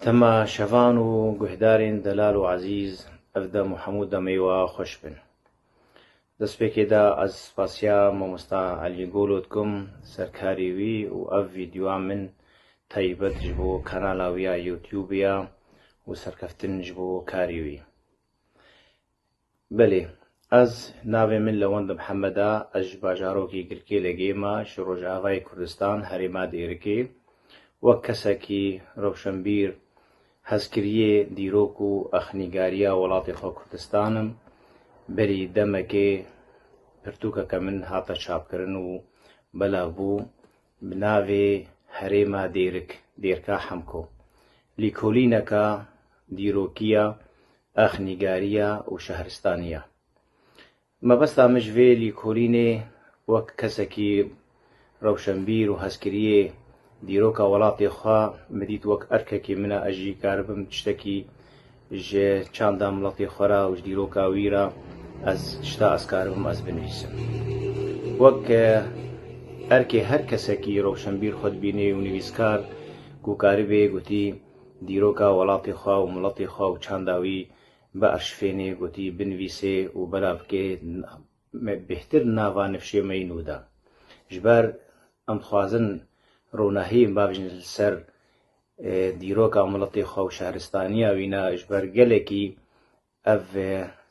تما شەڤان و گوهدارên دەلال و عەزیز ئەفدەم و هەموو دەمەیەوە خۆش بن. دەستپێکێدا ئەز سپاسیا مامۆستا عەلی گۆلۆ دکم سەرکاری وی و ئەڤ ڤیدیۆا من تایبەت ji بۆ کەناڵا ویا یوتیوبیا و سەرکەفتن ji بۆ کاری وی. بەلێ ئەز ناوێ من لەوەندە محەممەدا ئەژ باژارۆکی گرکێ لەگێمە ji ڕۆژئاوای کوردستان هەرێما دێرکێ وەک کەسێکی ڕەوشنبیر هەزکریە دیرۆک و ئەخنیگاریە وڵاتی خۆ کوردستانم بەری دەمەکێ پرتووکەکە من هاتە چاپکردن و بەلاو بوو بناوێ هەرێما دێرکا حەمکۆ لیکۆلینەکە دیرۆکیە ئەخنیگاریە و شەهرستانیە. مەبەستا مش vê لیکۆلینێ وەک کەسێکی ڕەوشنبیر و هەزکریە دیرۆکە وڵاتی خوا مدیت وەک ئەرکێکی منە ئەژی کاربم تشتێکی ji çanda miletê xwe re û ji dîroka wî re ez tişta ez karibim ez binivîsim. Wek erkê her kesekî rewşenbîr xwe dibînê û nivîskar ku karibê gotî dîroka welatê xwe û miletê xwe û çanda wî biarşivêne gotî binivîsê û belav bike bêhtir nava nifşê me nû de. Ji ber em dixwazin ronahiyên bavêjin li ser دیرۆکا وڵاتی خۆ و شارستانیە وینە ji ber gelekî ev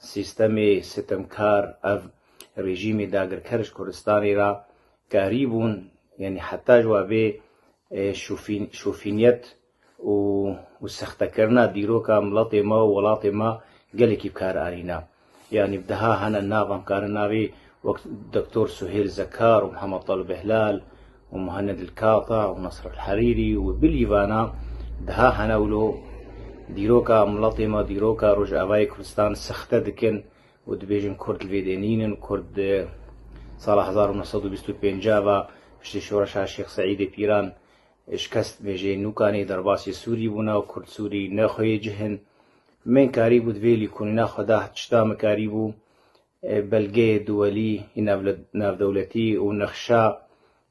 sîstemê sitemkar ev rejîmê dagirker ji Kurdistanê re karî bûn yanî heta ji wa vê şofîniyet û sextekirina dîroka miletê me û welatê me gelekî bikar arîne. Yanî biha hene navan karin navê wek Doktor Suhêl Zekar û Mihemed Talib Hilal و مهند الكاطع ونصر الحريري وباليفانا دها هنولو ديروكا ملطمة ديروكا رجعواي كردستان سخته دكن ودبيجن كرد الفيدينين كرد صالح 1925 جاوا بشتي شورشا الشيخ سعيد بيران اشكست بيجي نوكاني درباسي سوري بونا وكرد سوري ناخوي جهن من كاريبو دفيلي كوني ناخو ده تشتام كاريبو بلغي دولي ناف دولتي ونخشا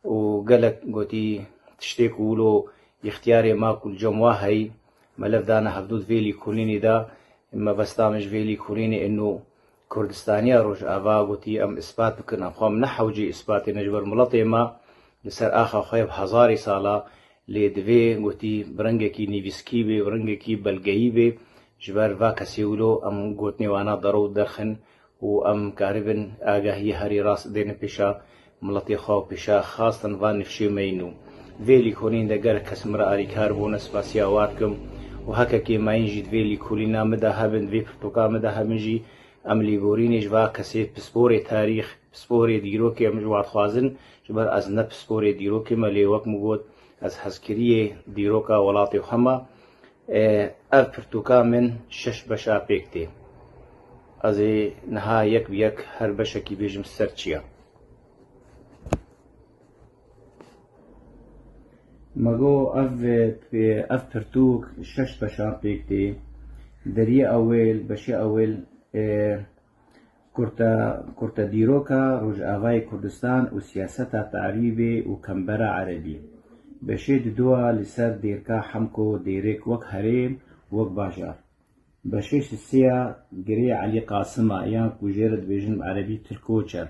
و قالك قوتي تشتيك ولو اختياري ماكل جموا هي ملف دانا حدود فيلي كوليني دا اما بستامج فيلي كوليني انه كردستانيا روج افا قوتي ام اثبات بكن افخام نحوجي اثبات نجبر ملطي ما لسر اخا خيب هزاري سالا لدفي قوتي برنگكي نيفيسكي بي برنگكي بلغي بي جبر فاكسي ولو ام قوتني وانا ضرو درخن و ام كاربن اگاهي هري راس دين بيشا ملتی خواه پیشا خواستن و نفشی مینو ویلی کولین دگر کسمر آری کار بون سپاسیا وارکم و هکا که ماین جید ویلی کولینا مده هبن وی پرتوکا مده هبن جی عملی بورینش و کسی پسپور تاریخ پسپور دیروکی امجوات خوازن جبر از نه پسپور دیروکی ملی وک مگود از حسکریه دیروکا ولاتی خما اف پرتوکا من شش بشا پیکتی از نها یک بیک هر بشکی بیجم سرچیا مگو اف پرتوک شش بشار پیکتی دری اول بشی اول کرتا دیروکا رجعوای کردستان و سیاست تعریبی و کمبرا عربی بشی دوا لسر دیرکا حمکو دیرک وک هریم وک باجار بشی سیا گری علی قاسمه یا کوجرد بیجن عربی ترکوچر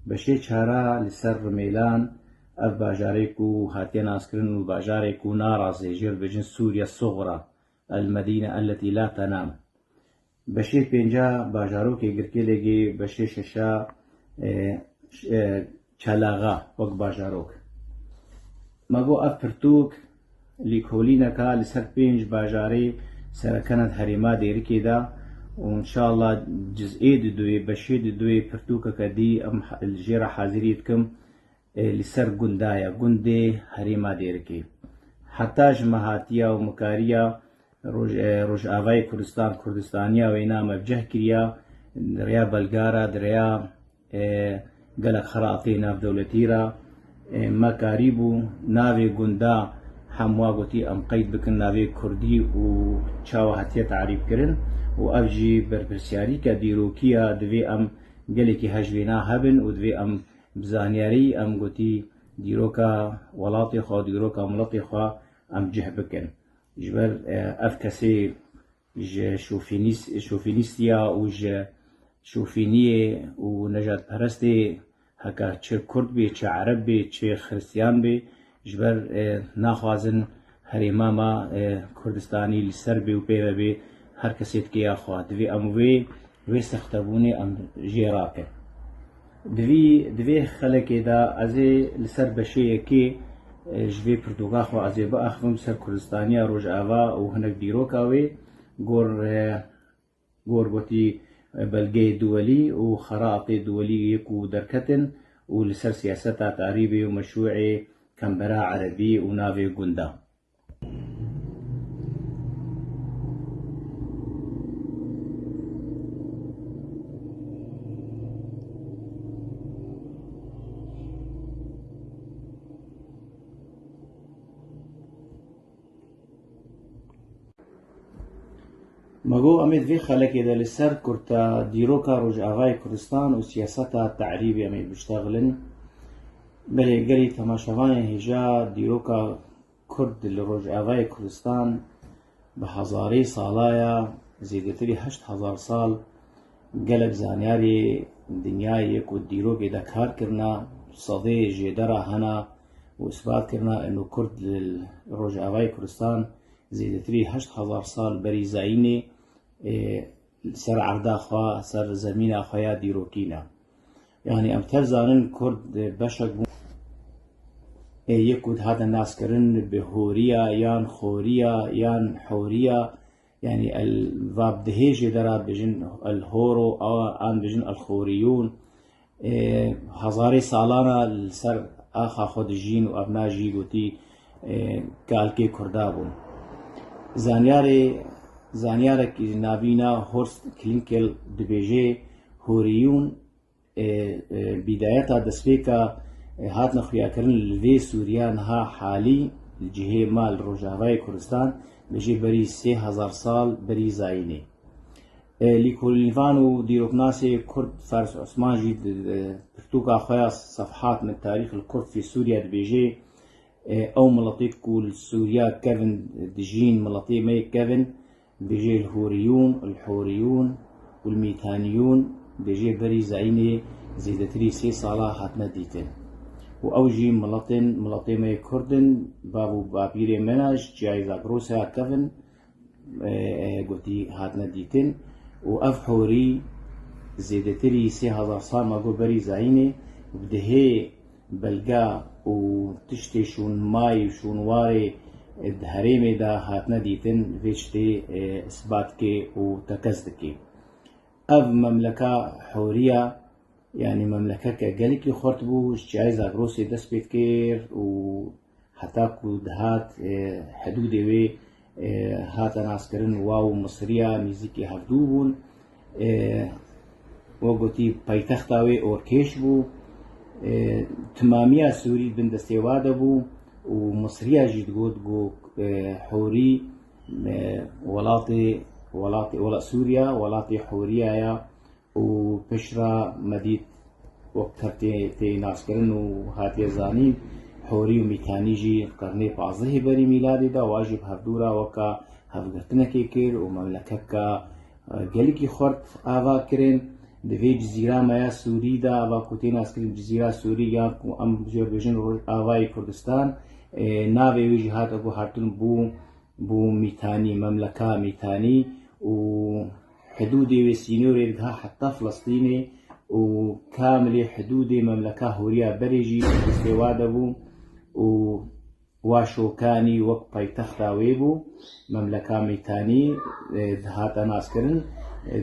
بشی چهارا لسر رمیلان اف باجاريكو هاتين اسكرين وباجاريكو نارا زيجير بجن سوريا الصغرى المدينة التي لا تنام بشير بينجا باجاروكي قركيليجي بشير ششا چلاغا وق باجاروك ماغو اف پرتوك ليكولينكا لسر بينج باجاري سركنت هريما ديركي دا وان شاء الله جزئي دوي بشير دوي پرتوكا كدي ام الجيرة حاضريتكم لسر گندایا گندی هریما دیرکی حتی جماعتیا و مکاریا روج آوای کردستانیا و اینا مبجه کریا دریا بلگارا دریا گلک خراطی ناف دولتی را مکاریبو ناوی گندا همواگوتی ام قید بکن ناوی کردی و چاوهاتیه تعریف کرن و افجی برپرسیاری که دیروکیا دوی ام گلکی هجوینا هبن و دوی ام بزانیاری ام گوتی دیروکا ولاتی خوا دیروکا ملتی خوا ام جه بکن جبر اف کسی شوفینیستیا و شوفینیه و نجات پرستی هکا چه کرد بی چه عرب بی چه خریستیان بی جبر ناخوازن هریما ما کردستانی لسر بی و پیوه بی هر کسیت که یاخواد دوی اموی وی سختبونی ام جیراکه دوی خلقی دا ازی لسر بشه که جوی پرتوگاخ و ازی با اخوام سر کردستانی روش آوا و هنک دیروکاوی گور گوتی بلغي دولي وخرائط دولية يكو دركتن ولسر سياسة تعريبي ومشروعي كمبرا عربي ونافي قندا مگو امید وی خلقی دا لسر کرتا دیروکا روج آغای کردستان و سیاستا تعریبی امید بشتغلن بله گری تماشاوان هجا دیروکا کرد لروج آغای کردستان به هزاری سالایا زیدتری 8000 سال قلب زانیاری دنیای یک دیروکی دا کار کرنا صدی جدرا هنا و اثبات کرنا انو کرد لروج آغای کردستان زیدتری 8000 سال بری زاینی سر عردا خوا سر زمین خوایا دیروکینا یعنی امتر زانن کرد بشک بون یکود هذا الناس کرن به هوریا یان خوریا یان حوریا یعنی الواب دهیج درا بجن الهورو او آن بجن الخوريون هزاری سالانا سر آخا خود جین و ابنا جی گوتی کالکی کردابون زانیاره که نابینا هورست کلینکل دبیجه هوریون بدايتها دسبيكا هات نخويا كرن لفي سوريان ها حالي الجهة مال روجاواي كردستان بجي بري 3000 سال بري زايني لكوليفانو ديروكناسي كرد فارس عثمان جي برتوكا خويا صفحات من تاريخ الكرد في سوريا دبيجي او ملطيك كول سوريا كيفن دجين ملطي مي كيفن بيجي الهوريون الحوريون والميتانيون بيجي بري زعيني زيدتري 3 صالة هاتنا ديتن وأوجي ملطي مي كردن بابو بابيري مناج جايزا بروسيا كيفن قلتي هاتنا ديتن وأف حوري زيدتري 3000 صال ماقو بري زعيني وبدهي بلقا وتشتي شون ماي شون واري الهريمي دا هاتنا ديتن فيشتي اثباتكي وتكزدكي اف مملكة حورية يعني مملكة كجالكي خرطبو جايزة بروسي دس بيتكير وحتى كودهات حدودي وي هات ناسكرن واو مصرية ميزيكي هفدوبون وقوتي بايتختاوي اوركيش بو تمامية سوري بندستيواده بو ومصرية جيد جو حوري ولا سوريا ولاطي حورية يا وبشرة مديد وقت تي ناسكرن وهاتي زانين حوري وميكانيجي قرني بعضه بري ميلادي دا واجب هفدورا وكا هفقرتنا كيكير ومملكة جالكي خورت آوا كرين دوی جزیره مایا سوری دا آوا کوتی ناسکرین جزیره سوری یا ام بزرگ بجن آوای کردستان ناوی وی جهات ابو هاتون بو میتانی مملکه میتانی و حدود وسينوري لها حتى فلسطيني وكامل حدود مملكة هورية بريجي استوادبو واشوكاني وق بايتختا ويبو مملكة ميتاني هاتا ناسكرن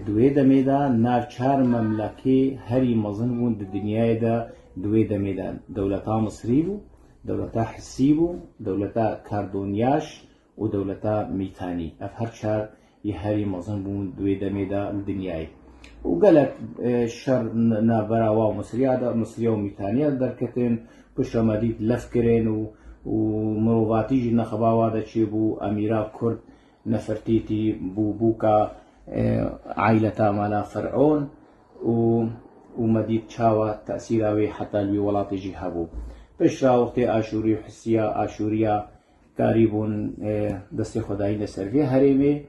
دوی دمه دا ناچار مملکه هری مزن بون د دنیای دا دوی دمه دا دولتا مصری بو دولتا حسی بو دولتا کاردونیاش و دولتا میتانی اف هر چار یه هری مزن بون دوی دمه دا دنیای و گلک شر نابرا و مصری و میتانی درکتن پشت آمدید لف کرن و مروواتی جی نخباوا دا چی بو امیرا کرد نفرتیتی بوکا عائلة مالا فرعون ومديد شاوة تأثيراوي حتى الولاط جهابو بشرا وقت آشوري وحسية آشورية كاريبون دستي خداي لسرفي هريمي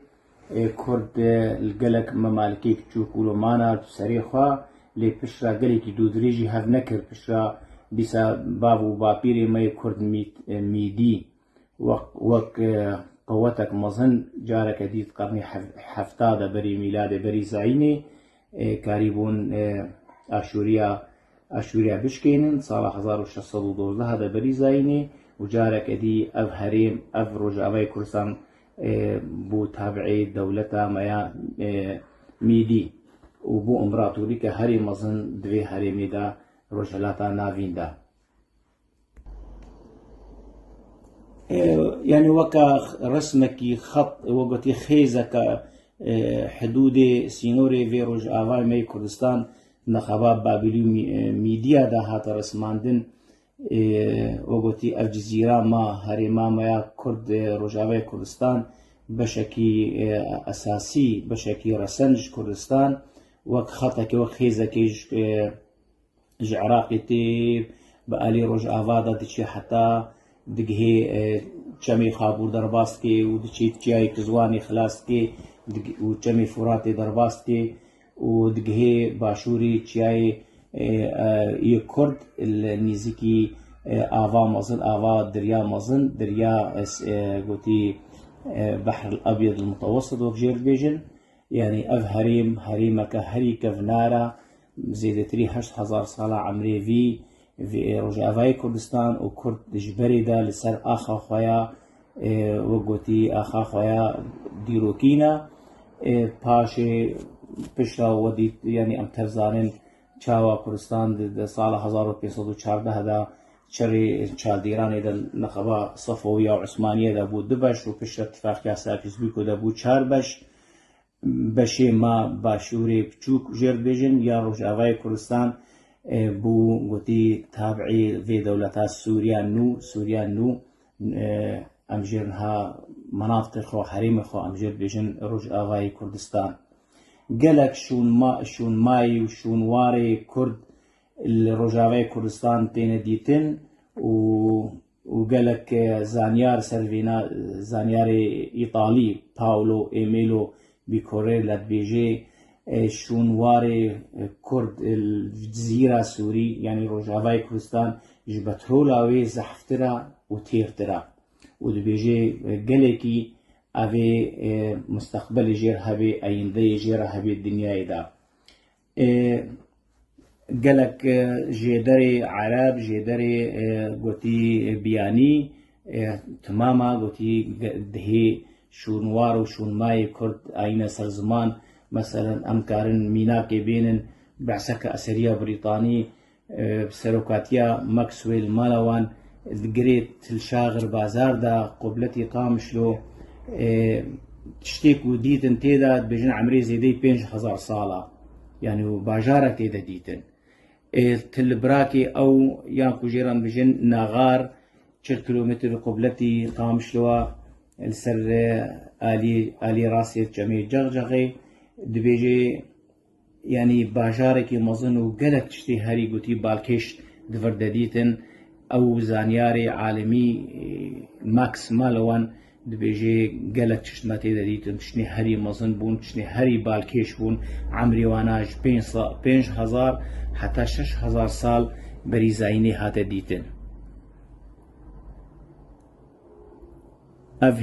كرد الجلك ممالكي كتشوك ولومانا سريخوا لي بشرا جلكي دودريجي هاف نكر بشرا ديسا بابو بابيري ماي كرد ميدي وك قوتك مظن جارك ديت قرني حفتاد بري ميلاد بري زعيني كاريبون أشوريا بشكينن صالح 1612 هذا بري زعيني وجارك دي أف هريم أف رجعوي كردستان بو تابعي دولتا مايا ميدي وبو امبراطوري كهري مظن دوي هريمي دا رجلاتا نافين دا يعني وكا رسمكي خط وقتي خيزك حدود سينوري في رجعوي ماي كردستان نخباب بابليو ميديا دا هات رسماندن وقتی اف جزیره ما هریما ما کرد رجاوی کردستان بشکی اساسی بشکی رسنج کردستان وک خطا که وک خیزه که عراقی تی بآلی رجاوا دا دیچی حتی دگه چمی خابور درباست که و دیچی تیای کزوانی خلاص که و چمی فرات درباست که و دگه باشوری تیای يكرد النيزيكي آوا مازن آوا دريا مازن دريا قوتي بحر الأبيض المتوسط وفجير بيجن يعني أف هريمك هريك فنارا زيد 3000 صالة عمري في رجعوي كردستان وكرد جبري دا لسر آخا خويا وقوتي آخا خويا ديروكينا باشي بشرا ودي يعني أم تفزانين چاوا کردستان در سال 1514 دا چری چالدیرانی در نخبا صفویه و عثمانیه دا بود 2 بش و پشت اتفاقی اسافیزبی که دا بود 4 بش بشه ما باشوری بچوک جرد بیجن یا رجعوی کردستان بو گوتی تابعی وی دولتا سوریا نو امجرنها مناطق خو حریم خو امجر بیجن رجعوی کردستان قالك شون ماي وشون واري كرد الرجاوي كردستان تين ديتن وقالك زانيار سيرفينا زانياري إيطالي باولو إيميلو بيكوري لاتبيجي شون واري كرد الجزيرة سوري يعني رجاوي كردستان جبترولاوي زحفترا وتيرترا ودبيجي قالكي أبي مستقبل جير هبي أيندي جير هبي الدنيا دا قالك جيدري عرب جيدري قوتي بياني تماما قوتي دهي شونوار وشون ماي كرد أين سرزمان مثلا أمكارن ميناكي بينن بعسك أسرية بريطاني بسروكاتيا ماكسويل مالوان الجريت الشاغر بازار دا قبلتي قامشلو تشتيك وديتن تيدا بجن عمري زيدي 5000 صالة يعني باجارة تيدا ديتن تلبراكي أو يانكو جيران بجن ناغار 4 كيلومتر قبلتي قامشلوا السر آلي راسي جميع جغجغي دبيجي يعني باجاركي مظن وقلت تشتي هاري قوتي بالكيش دفردديتن أو زانياري عالمي ماكس مالوان دبيجي قالت تشتما تيدا ديتن تشني هري مظن بون تشني هري بالكيش بون عمري واناج 5000 حتى 6000 سال بريزايني هاتا ديتن اف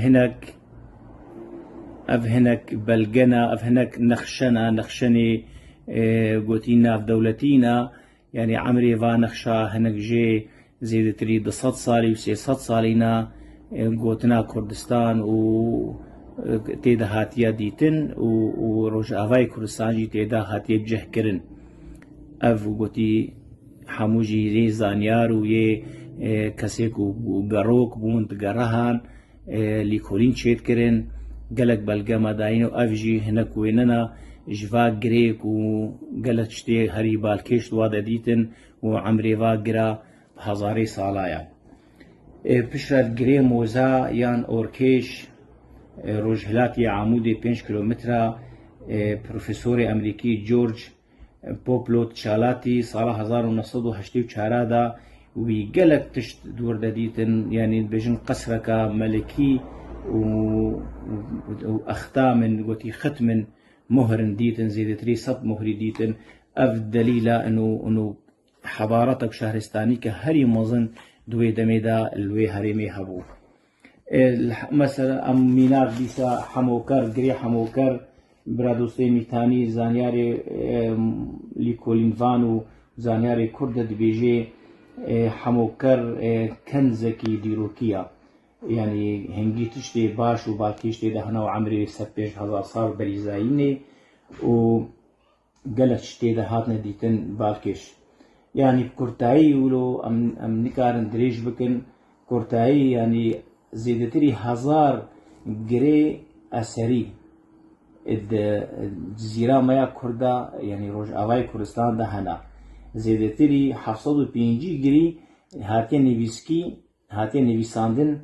هناك بلغنا اف هناك نخشني قوتينا في دولتينا يعني عمري فانخشا هناك جي زيد تريد 100 صالي و 300 صالينا قوتنا كردستان و تيدا هاتيا ديتن و رجعوي كردستان جي تيدا هاتيا بجه كرن اف قوتي حموجي ري زانيار و يه كسيك و قروك بوند قرهان ليكولين شيت كرن قلق بلقما داينو اف جي هناك ويننا جفا قريك و قلت شتي هري بالكيش وادا ديتن و عمري فاقرا بهزاري صالايا پشت گری موزا یان اورکیش روجهلاتی عمودی 5 کیلومتر پروفسور امریکی جورج پوپلو تشالاتی سال 1984 دا وقالك تشت دور ديتن يعني بجن قصرك ملكي وأختام وتي ختم مهر ديتن زيدتري صب مهر ديتن أف دليلة إنه حضارتك شهرستاني كهري مظن دوي دميدا الوي هرمي هبو مثلا ام مينار ديسا حموكر جري حموكر برادوستي ميتاني زانياري ليكولين فانو زانياري كرد دبيجي حموكر كنزكي ديروكيا يعني هنجي تشتي باش وباكيشتي دهنا وعمري سبيش هزار صار بريزايني و قالت شتي دهاتنا ديتن بالكش يعني بكورتاي ولو ام نكارن دريج بكن كورتاي يعني زيدتري هزار جري أسري الجزيرة مايا كردا يعني روج أواي كردستان ده هنا زيدتري 705 جري هاتين نيفيسكي هاتين نيفيساندن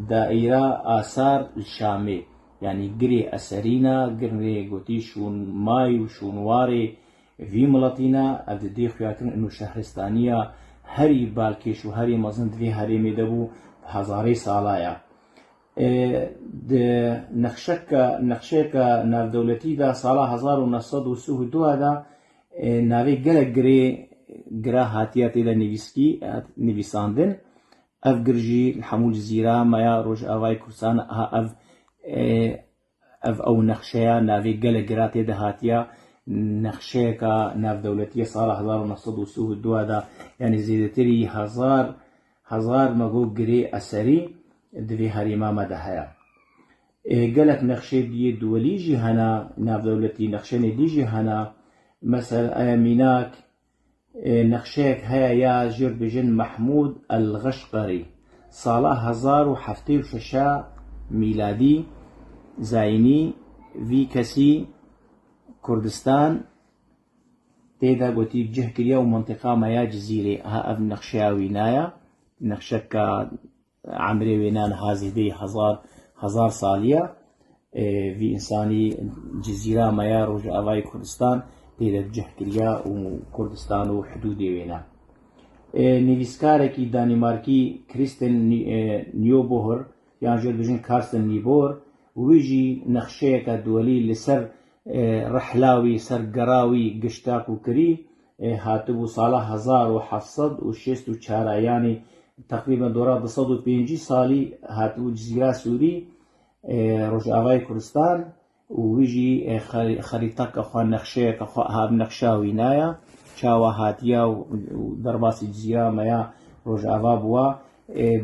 دائرة آثار الشامي يعني جري أسرينا جري قوتي شون ماي وشون واري في ملاتينا أبدي خياتن إنه شهرستانية هري بالكيش وهري مزند في هري ميدبو هزاري سالايا نقشك ناف دولتي دا سالا 1932 دا ناوی گلک گرا هاتیاتی دا نویساندن اف گرجی الحمول جزيرة مايا روج آواي كردستان اف او نقشيا ناوی گلک گراتی دا هاتیا نقشيك ناف دولتي سالا 1932 دا يعني زيدتري هزار مگو گری أسري دوی هریما مدهیا قالت نقشه دي دولي جي هنا ناف دولتي نقشه دي جي هنا مثلا ميناك نقشيك هيا يا جير بجن محمود الغشقري صالة 1076 ميلادي زايني في كسي كردستان تيدا قوتي بجه كريا ومنطقة مايا جزيرة ها اب نقشيا وينايا نقشك عمري وينان هذه دي هزار صالية في إنساني جزيرة مايا روج أواي كردستان تيدا بجه كريا وكردستان وحدودي وينان نيفيسكاركي دانماركي كريستن نيوبوهر يعني جل بجن كارستن نيبور ويجي نقشيك دولي لسر رحلاوي سر قراوي قشتاك وكري هاتبو صالة 1704 يعني تقريبا دورة 205 سالي هاتبو جزيرة سوري روج آواي كردستان ويجي خريطك اخوان نقشيك هاب نقشاوي نايا شاوا هاتيا ودرباسي جزيرة مايا روج آوا بوا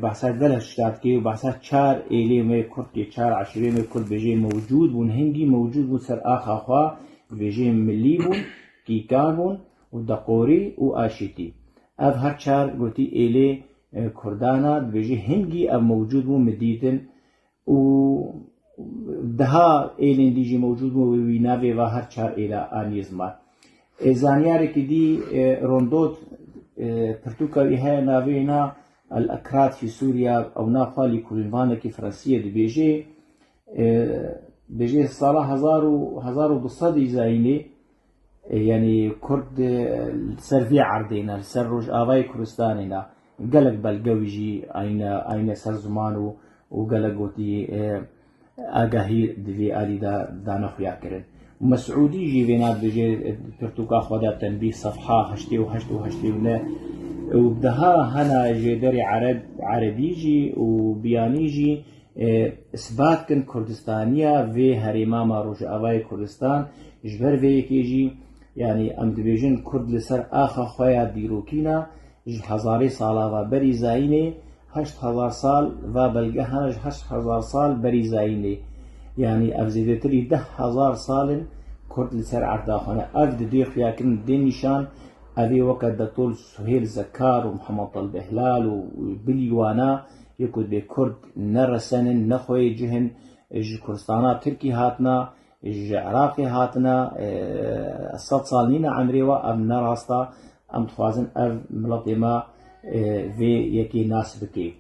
بحثات دلها شتاتكي وبحثات شار إلي مي كرد شار عشرين مي كرد بيجي موجود ونهنجي موجود وسر آخا خوا بيجي مليبون كيكانون ودقوري وآشيتي أف هر شار قلتي إلي كردانا بيجي هنجي أف موجود ومديتن و دها إلي ديجي موجود ووينافي وهر شار إلى آنيزما زانياري كدي روندوت برتوكا إها نافينا الأكراد في سوريا أو نافا لكولينفانك فرنسية دي بيجي صالة 1200 زايني يعني كرد سرفي عردينا سر روج آواي كردستانينا قلق بلقويجي أين سر زمانو وقلق وتي آقاهي دي آلي دانا خويا كرن مسعودي جي بينات بيجي برتوكا خدا تنبيه صفحة هشتي ونا وبدها هنا جدري عربيجي وبيانيجي اثبات كن كردستانية في هريماما روج آواي كردستان جبر في كيجي يعني ام دبيجن كرد لسر آخا خويا ديروكينا هزاري صالة و بري زايني 8000 سال و بلغه هنج 8000 سال بري زايني يعني افزيدتري 10,000 سال كرد لسر عرداخانه افد ديخ ياكن دي نشان أبي وقت دكتور سهيل زكار ومحمد طلب إهلال وبليوانا يكود بكرد نرسن نخوي جهن كردستانا تركي هاتنا عراقي هاتنا 100 سال نينا عمريوا أم نراستا أم تخوازن أف ملطمة في يكي ناس بكي